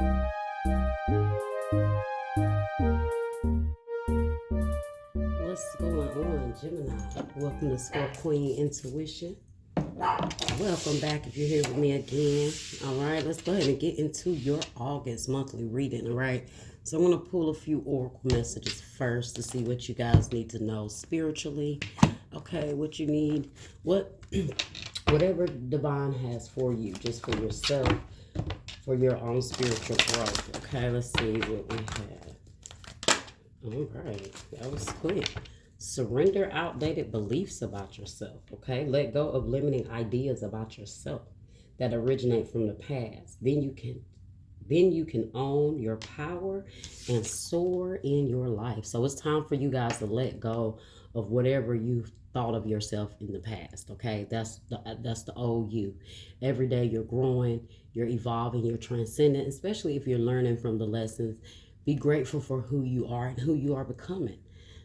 What's going on, Gemini? Welcome to Score Queen Intuition. Welcome back if you're here with me again. All right, let's go ahead and get into your August monthly reading. All right, so I'm going to pull a few oracle messages first to see what you guys need to know spiritually. Okay, what you need, whatever divine has for you, just for yourself, for your own spiritual growth. Okay, let's see what we have. All right, that was quick. Surrender outdated beliefs about yourself, okay? Let go of limiting ideas about yourself that originate from the past. Then you can own your power and soar in your life. So it's time for you guys to let go of whatever you thought of yourself in the past, okay? That's the old you. Every day you're growing, you're evolving, you're transcending, especially if you're learning from the lessons. Be grateful for who you are and who you are becoming,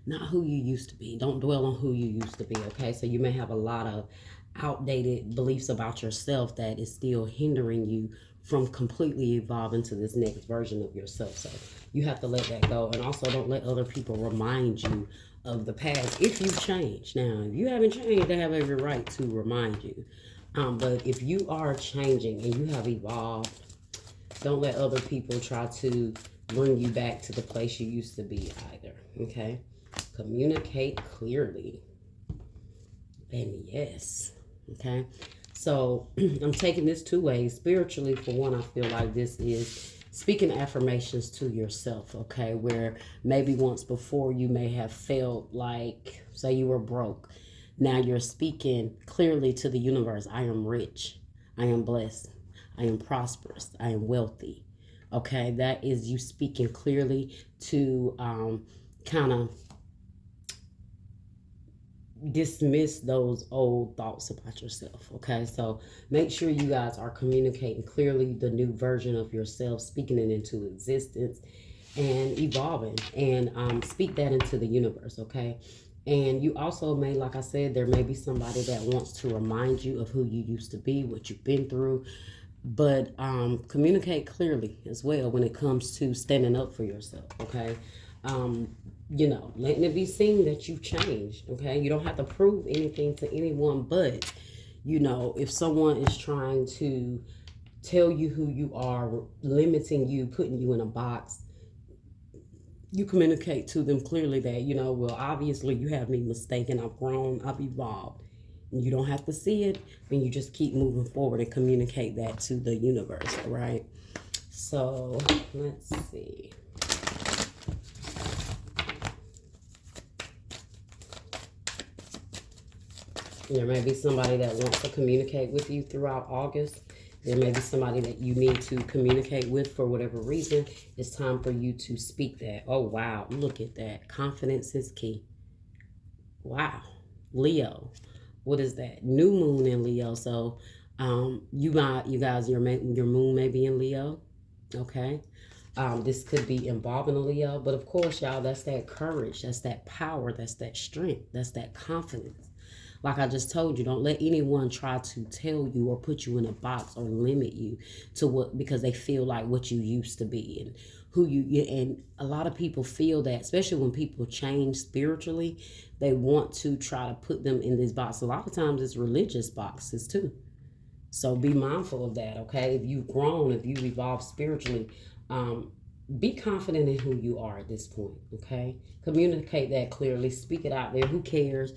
not who you used to be. Don't dwell on who you used to be, okay? So you may have a lot of outdated beliefs about yourself that is still hindering you from completely evolving to this next version of yourself. So you have to let that go. And also don't let other people remind you of the past if you've changed. Now, if you haven't changed, they have every right to remind you. But if you are changing and you have evolved, don't let other people try to bring you back to the place you used to be either, okay? Communicate clearly. And yes, okay? So I'm taking this two ways. Spiritually, for one, I feel like this is speaking affirmations to yourself, okay? Where maybe once before you may have felt like, say you were broke. Now you're speaking clearly to the universe. I am rich. I am blessed. I am prosperous. I am wealthy. Okay, that is you speaking clearly to kind of dismiss those old thoughts about yourself. Okay, so make sure you guys are communicating clearly the new version of yourself, speaking it into existence and evolving, and speak that into the universe. Okay, and you also may, like I said, there may be somebody that wants to remind you of who you used to be, what you've been through. But communicate clearly as well when it comes to standing up for yourself, okay? Letting it be seen that you've changed, okay? You don't have to prove anything to anyone, but, if someone is trying to tell you who you are, limiting you, putting you in a box, you communicate to them clearly that, well, obviously you have me mistaken. I've grown, I've evolved. You don't have to see it, and you just keep moving forward and communicate that to the universe, all right? So, let's see. There may be somebody that wants to communicate with you throughout August. There may be somebody that you need to communicate with for whatever reason. It's time for you to speak that. Oh, wow. Look at that. Confidence is key. Wow. Leo. What is that? New moon in Leo. So you guys, your moon may be in Leo. Okay. This could be involving a Leo. But of course, y'all, that's that courage. That's that power. That's that strength. That's that confidence. Like I just told you, don't let anyone try to tell you or put you in a box or limit you to what, because they feel like what you used to be and who and a lot of people feel that, especially when people change spiritually, they want to try to put them in this box. A lot of times it's religious boxes too. So be mindful of that, okay? If you've grown, if you've evolved spiritually, be confident in who you are at this point, okay? Communicate that clearly. Speak it out there. Who cares?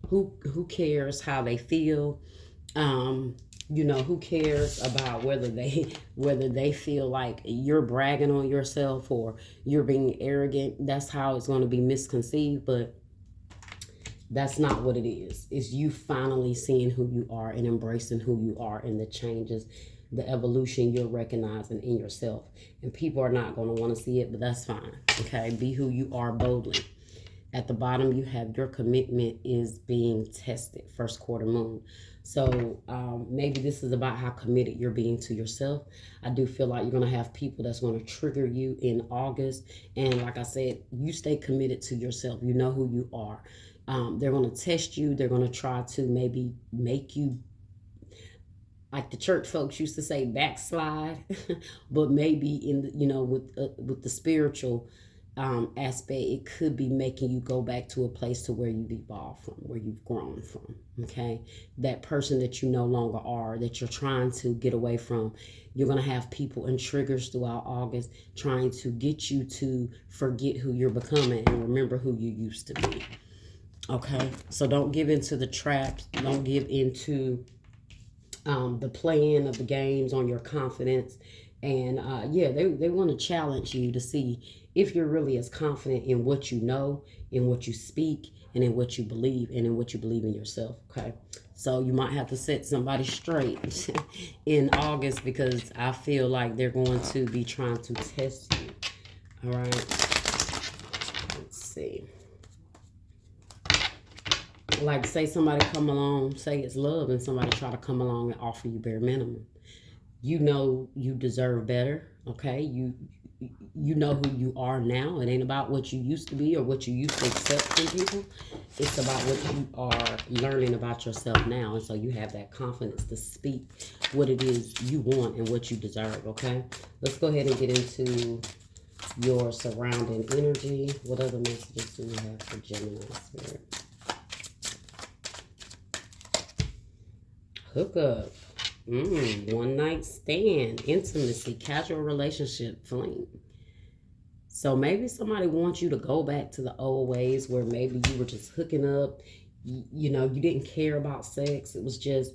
Who cares how they feel? Who cares about whether they feel like you're bragging on yourself or you're being arrogant? That's how it's going to be misconceived, but that's not what it is. It's you finally seeing who you are and embracing who you are and the changes, the evolution you're recognizing in yourself. And people are not going to want to see it, but that's fine. Okay, be who you are boldly. At the bottom, you have your commitment is being tested, first quarter moon. So maybe this is about how committed you're being to yourself. I do feel like you're going to have people that's going to trigger you in August. And like I said, you stay committed to yourself. You know who you are. They're going to test you. They're going to try to maybe make you like the church folks used to say, backslide, but maybe in the, with the spiritual aspect, it could be making you go back to a place to where you've evolved from, where you've grown from. Okay, that person that you no longer are, that you're trying to get away from. You're gonna have people and triggers throughout August trying to get you to forget who you're becoming and remember who you used to be. Okay, so don't give into the traps. Don't give into the playing of the games on your confidence. And yeah, they want to challenge you to see if you're really as confident in what you know, in what you speak, and in what you believe, and in what you believe in yourself. Okay, so you might have to set somebody straight in August, because I feel like they're going to be trying to test you. All right, let's see. Like, say somebody come along, say it's love, and somebody try to come along and offer you bare minimum. You know you deserve better. Okay, you know who you are now. It ain't about what you used to be or what you used to accept from people. It's about what you are learning about yourself now, and so you have that confidence to speak what it is you want and what you deserve. Okay, let's go ahead and get into your surrounding energy. What other messages do we have for Gemini Spirit? Hookup, one night stand, intimacy, casual relationship, fling. So maybe somebody wants you to go back to the old ways where maybe you were just hooking up. You didn't care about sex. It was just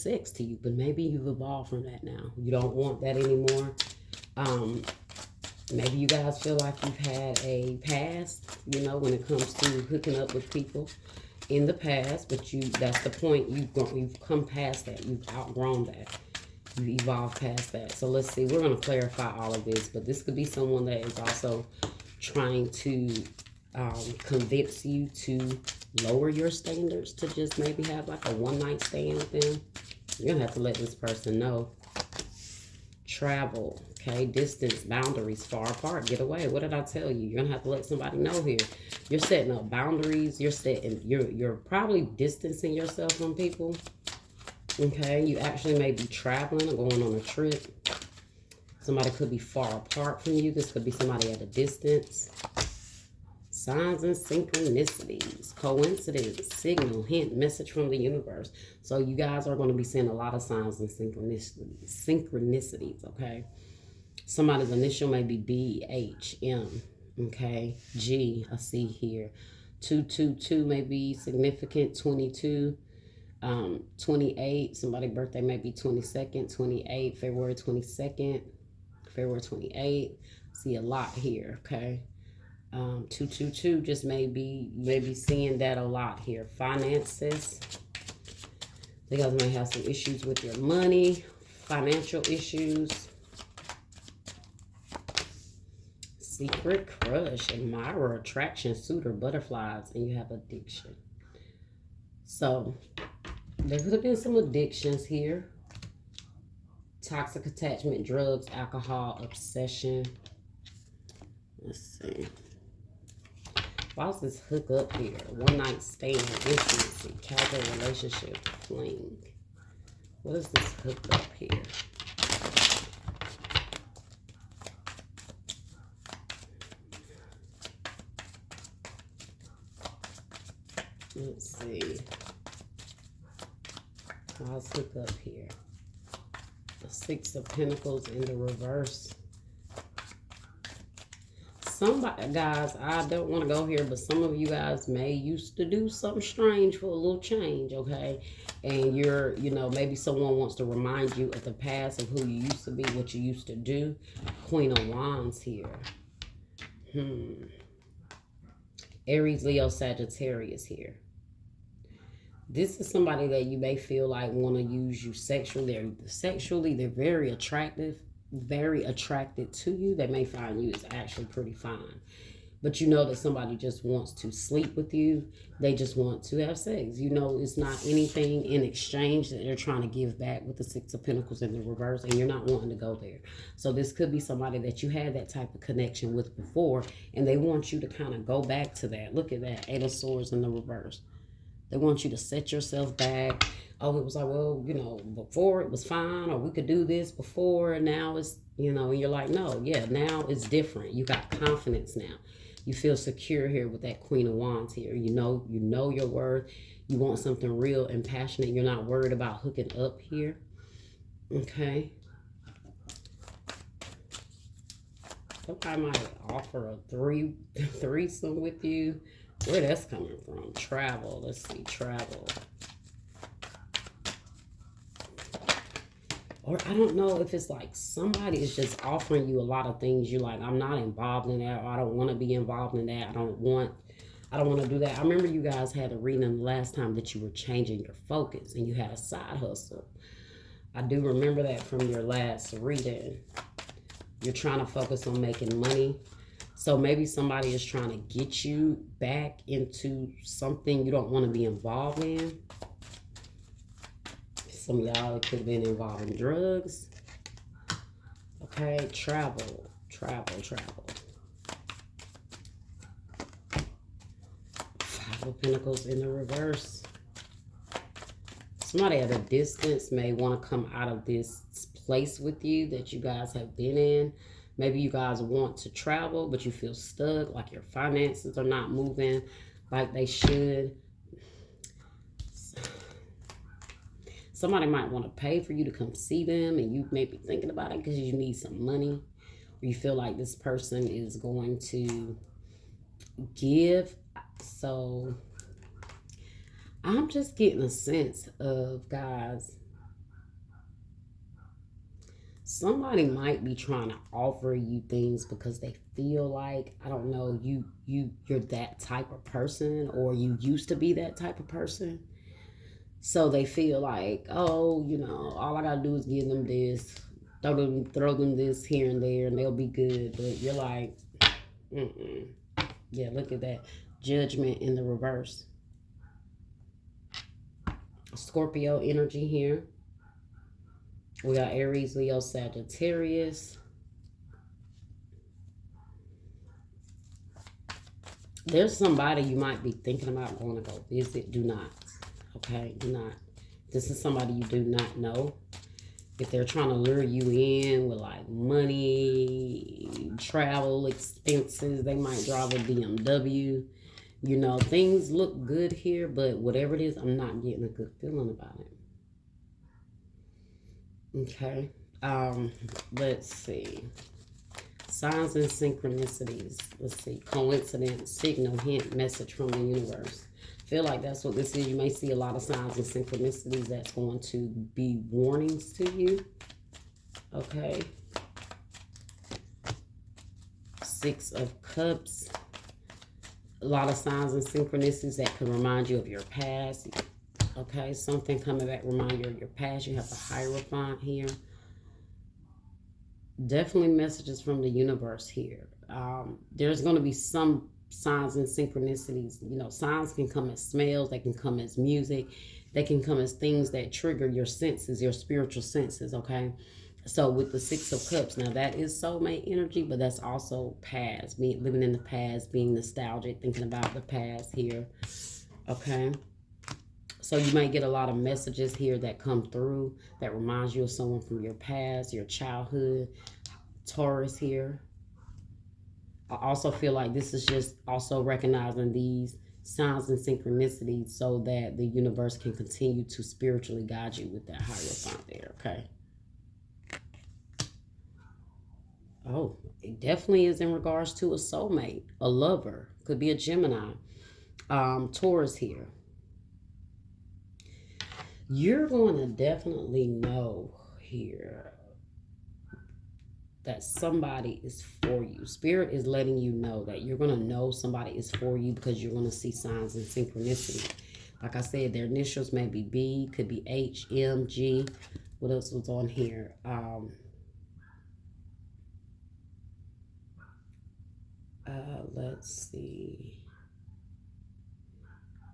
sex to you. But maybe you've evolved from that now. You don't want that anymore. Maybe you guys feel like you've had a past, when it comes to hooking up with people in the past, but that's the point. You've come past that. You've outgrown that. You've evolved past that. So let's see. We're going to clarify all of this, but this could be someone that is also trying to convince you to lower your standards, to just maybe have like a one-night stand with them. You're going to have to let this person know. Travel, okay, distance, boundaries, far apart, get away. What did I tell you? You're gonna have to let somebody know here. You're setting up boundaries. You're probably distancing yourself from people. Okay, you actually may be traveling or going on a trip. Somebody could be far apart from you. This could be somebody at a distance. Signs and synchronicities, coincidence, signal, hint, message from the universe. So you guys are going to be seeing a lot of signs and synchronicities, okay? Somebody's initial may be B, H, M, okay? G, I see here. 222 may be significant, 22, 28. Somebody's birthday may be 22nd, 28, February 22nd, February 28th. See a lot here, okay? 222 just maybe seeing that a lot here. Finances. You guys may have some issues with your money, financial issues. Secret crush, admirer, attraction, suitor, butterflies, and you have addiction. So there could have been some addictions here. Toxic attachment, drugs, alcohol, obsession. Let's see. Why's this hook up here? One night stand, intimacy, casual relationship, fling. What is this hook up here? Let's see. Why's hook up here? The Six of Pentacles in the reverse. Somebody, guys, I don't want to go here, but some of you guys may used to do something strange for a little change, okay? And you're, maybe someone wants to remind you of the past, of who you used to be, what you used to do. Queen of Wands here. Aries, Leo, Sagittarius here. This is somebody that you may feel like want to use you sexually. They're very attractive. Very attracted to you. They may find you is actually pretty fine, but you know that somebody just wants to sleep with you. They just want to have sex. It's not anything in exchange that they're trying to give back with the Six of Pentacles in the reverse, and you're not wanting to go there. So this could be somebody that you had that type of connection with before, and they want you to kind of go back to that. Look at that, Eight of Swords in the reverse. They want you to set yourself back. Oh, it was like, well, before it was fine, or we could do this before, and now it's, and you're like, no, yeah, now it's different. You got confidence now. You feel secure here with that Queen of Wands here. You know your worth. You want something real and passionate. You're not worried about hooking up here. Okay. Somebody might offer a threesome with you. Where that's coming from? Travel. Let's see. Travel. Or I don't know if it's like somebody is just offering you a lot of things. You're like, I'm not involved in that. Or I don't want to be involved in that. I don't want to do that. I remember you guys had a reading last time that you were changing your focus and you had a side hustle. I do remember that from your last reading. You're trying to focus on making money. So maybe somebody is trying to get you back into something you don't want to be involved in. Some of y'all, it could have been involving drugs. Okay, travel. Five of Pentacles in the reverse. Somebody at a distance may want to come out of this place with you that you guys have been in. Maybe you guys want to travel, but you feel stuck, like your finances are not moving like they should. Somebody might want to pay for you to come see them, and you may be thinking about it because you need some money. Or you feel like this person is going to give. So I'm just getting a sense of, guys, somebody might be trying to offer you things because they feel like, I don't know, you're that type of person, or you used to be that type of person. So they feel like, oh, all I gotta do is give them this, throw them this here and there, and they'll be good. But you're like, yeah, look at that. Judgment in the reverse. Scorpio energy here. We got Aries, Leo, Sagittarius. There's somebody you might be thinking about going to go visit. Do not. Okay, do not. This is somebody you do not know. If they're trying to lure you in with like money, travel expenses, they might drive a BMW. Things look good here, but whatever it is, I'm not getting a good feeling about it. Okay. Let's see. Signs and synchronicities. Let's see. Coincidence, signal, hint, message from the universe. Feel like that's what this is. You may see a lot of signs and synchronicities that's going to be warnings to you. Okay. Six of Cups. A lot of signs and synchronicities that can remind you of your past. Okay, something coming back remind you of your past. You have the Hierophant here. Definitely messages from the universe here. There's going to be some signs and synchronicities. Signs can come as smells, they can come as music, they can come as things that trigger your senses, your spiritual senses. Okay, so with the Six of Cups, now that is soulmate energy, but that's also past, living in the past, being nostalgic, thinking about the past here. Okay, so you might get a lot of messages here that come through that reminds you of someone from your past, your childhood. Taurus here. I also feel like this is just also recognizing these signs and synchronicities so that the universe can continue to spiritually guide you with that Hierophant there, okay? Oh, it definitely is in regards to a soulmate, a lover. Could be a Gemini. Taurus here. You're going to definitely know here that somebody is for you. Spirit is letting you know that you're going to know somebody is for you because you're going to see signs and synchronicity. Like I said, their initials may be B, could be H, M, G. What else was on here? Let's see.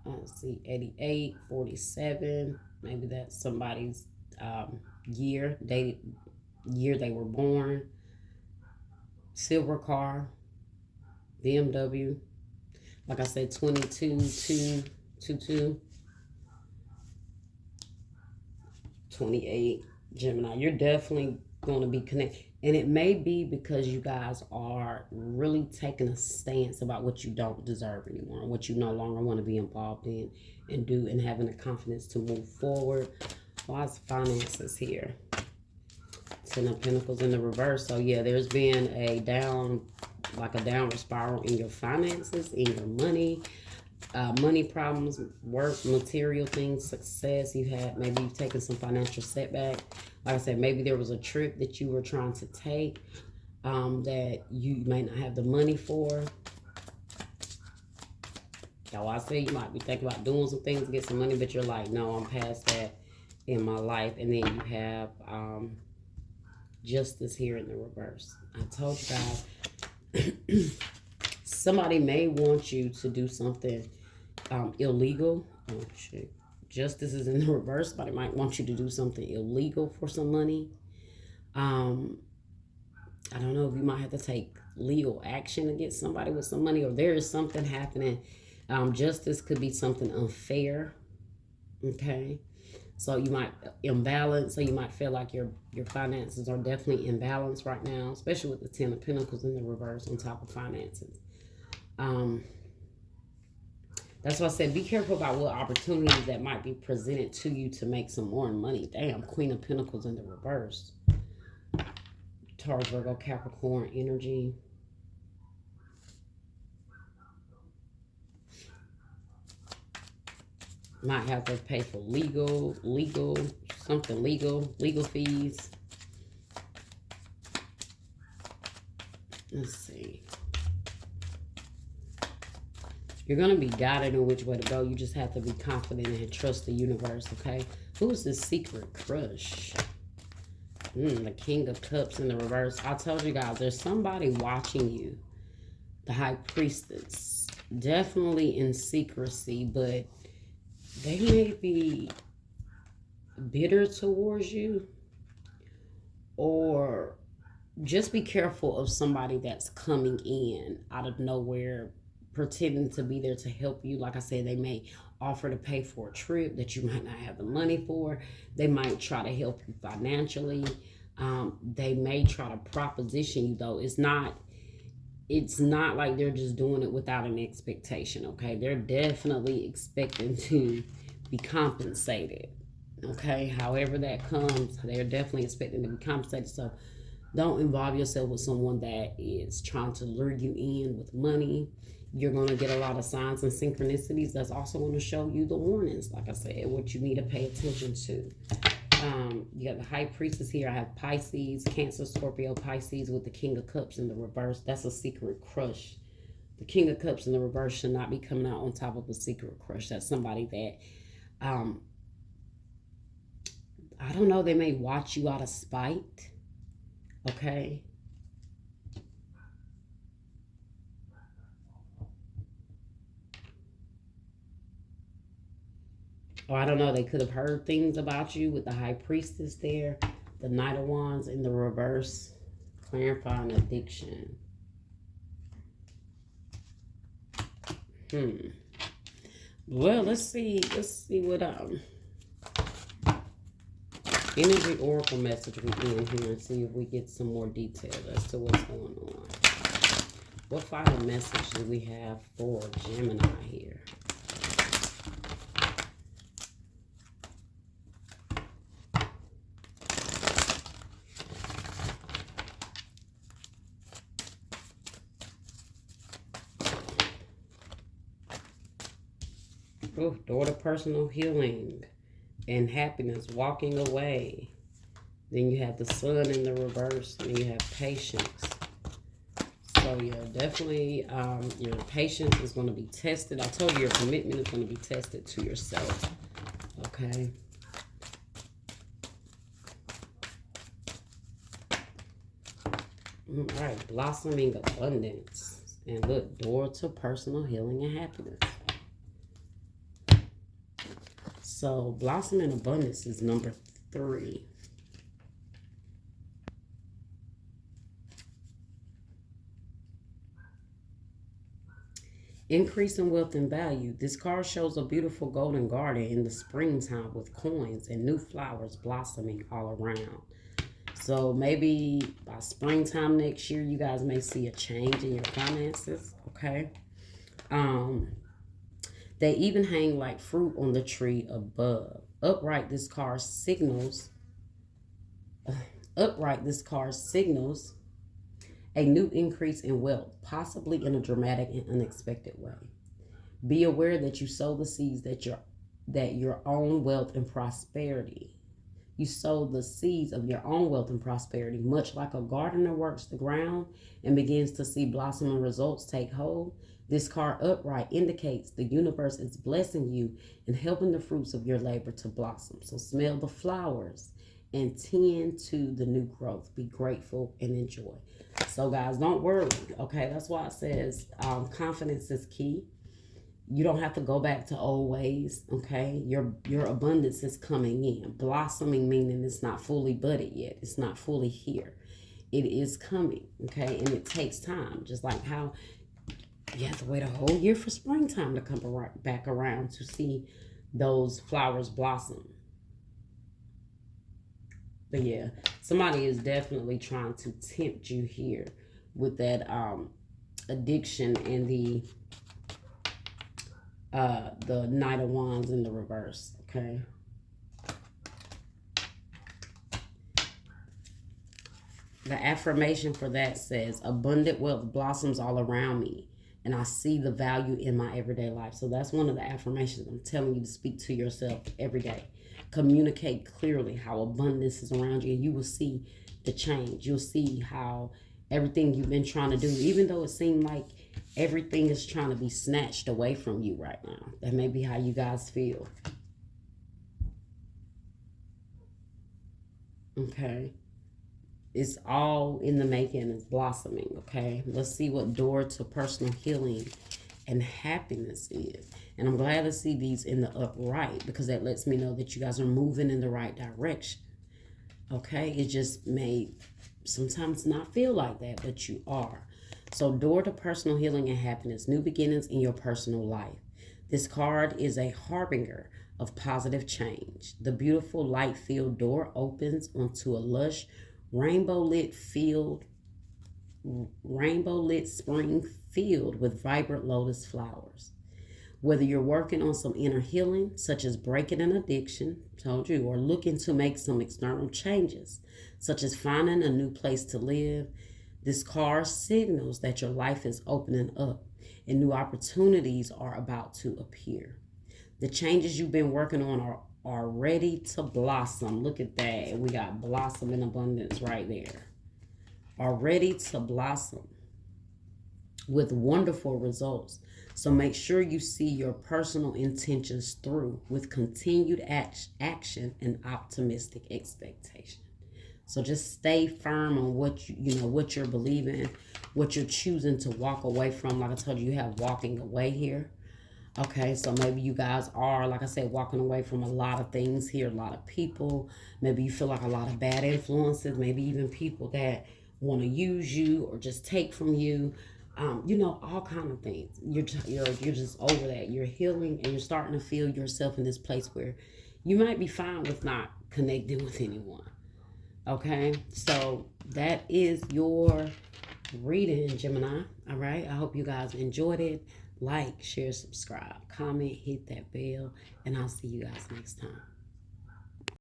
88, 47. Maybe that's somebody's year they were born. Silver car, BMW. Like I said, 22, 2, 2, 2. 28, Gemini. You're definitely going to be connected. And it may be because you guys are really taking a stance about what you don't deserve anymore, and what you no longer want to be involved in and do, and having the confidence to move forward. Why is finances here? Ten of Pentacles in the reverse. So yeah, there's been a downward spiral in your finances, in your money. Money problems, work, material things, success. Maybe you've taken some financial setback. Like I said, maybe there was a trip that you were trying to take that you may not have the money for. So I say you might be thinking about doing some things to get some money, but you're like, no, I'm past that in my life. And then you have justice here in the reverse. I told you guys, somebody may want you to do something illegal. Oh shit. Justice is in the reverse. Somebody might want you to do something illegal for some money. I don't know if you might have to take legal action against somebody with some money, or there is something happening. Justice could be something unfair. Okay. So you might imbalance. So you might feel like your finances are definitely imbalanced right now, especially with the Ten of Pentacles in the reverse on top of finances. That's why I said be careful about what opportunities that might be presented to you to make some more money. Damn, Queen of Pentacles in the reverse. Taurus, Virgo, Capricorn energy. Might have to pay for legal fees. Let's see. You're going to be guided in which way to go. You just have to be confident and trust the universe, okay? Who's this secret crush? The King of Cups in the reverse. I told you guys, there's somebody watching you. The High Priestess. Definitely in secrecy, but they may be bitter towards you. Or just be careful of somebody that's coming in out of nowhere, pretending to be there to help you. Like I said, they may offer to pay for a trip that you might not have the money for. They might try to help you financially. They may try to proposition you, though. It's not like they're just doing it without an expectation, okay? They're definitely expecting to be compensated, okay? However that comes, they're definitely expecting to be compensated. So don't involve yourself with someone that is trying to lure you in with money. You're going to get a lot of signs and synchronicities that's also going to show you the warnings, like I said, what you need to pay attention to. You got the High Priestess here. I have Pisces, Cancer, Scorpio, Pisces with the King of Cups in the reverse. That's a secret crush. The King of Cups in the reverse should not be coming out on top of a secret crush. That's somebody that, I don't know, they may watch you out of spite. Okay. Or I don't know, they could have heard things about you with the High Priestess there. The Knight of Wands in the reverse. Clarifying addiction. Well, let's see what energy oracle message we in here and see if we get some more detail as to what's going on. What final message do we have for Gemini here? Oh, door to personal healing and happiness, walking away. Then you have the Sun in the reverse, and you have patience. So yeah, definitely your patience is going to be tested. I told you your commitment is going to be tested to yourself. Okay. All right, blossoming abundance. And look, door to personal healing and happiness. So blossoming abundance is number 3. Increase in wealth and value. This card shows a beautiful golden garden in the springtime with coins and new flowers blossoming all around. So maybe by springtime next year, you guys may see a change in your finances. Okay. Um, they even hang like fruit on the tree above. Upright, this card signals a new increase in wealth, possibly in a dramatic and unexpected way. Be aware that you sow the seeds that your own wealth and prosperity. You sow the seeds of your own wealth and prosperity, much like a gardener works the ground and begins to see blossoming results take hold. This card upright indicates the universe is blessing you and helping the fruits of your labor to blossom. So smell the flowers and tend to the new growth. Be grateful and enjoy. So guys, don't worry. Okay, that's why it says confidence is key. You don't have to go back to old ways. Okay, your abundance is coming in. Blossoming meaning it's not fully budded yet. It's not fully here. It is coming. Okay, and it takes time. Just like how you have to wait a whole year for springtime to come back around to see those flowers blossom. But yeah, somebody is definitely trying to tempt you here with that addiction and the Knight of Wands in the reverse. Okay. The affirmation for that says, abundant wealth blossoms all around me, and I see the value in my everyday life. So that's one of the affirmations I'm telling you to speak to yourself every day. Communicate clearly how abundance is around you, and you will see the change. You'll see how everything you've been trying to do, even though it seemed like everything is trying to be snatched away from you right now. That may be how you guys feel. Okay. It's all in the making. It's blossoming. Okay. Let's see what door to personal healing and happiness is. And I'm glad to see these in the upright because that lets me know that you guys are moving in the right direction. Okay. It just may sometimes not feel like that, but you are. So door to personal healing and happiness, new beginnings in your personal life. This card is a harbinger of positive change. The beautiful light-filled door opens onto a lush, rainbow-lit spring filled with vibrant lotus flowers. Whether you're working on some inner healing, such as breaking an addiction, told you, or looking to make some external changes, such as finding a new place to live, this card signals that your life is opening up and new opportunities are about to appear. The changes you've been working on are ready to blossom. Look at that. We got blossom in abundance right there. Are ready to blossom with wonderful results. So make sure you see your personal intentions through with continued action and optimistic expectation. So just stay firm on what what you're believing, what you're choosing to walk away from. Like I told you, you have walking away here. Okay, so maybe you guys are, like I said, walking away from a lot of things here, a lot of people. Maybe you feel like a lot of bad influences, maybe even people that want to use you or just take from you. All kind of things. You're just over that. You're healing and you're starting to feel yourself in this place where you might be fine with not connecting with anyone. Okay, so that is your reading, Gemini. All right, I hope you guys enjoyed it. Like, share, subscribe, comment, hit that bell, and I'll see you guys next time.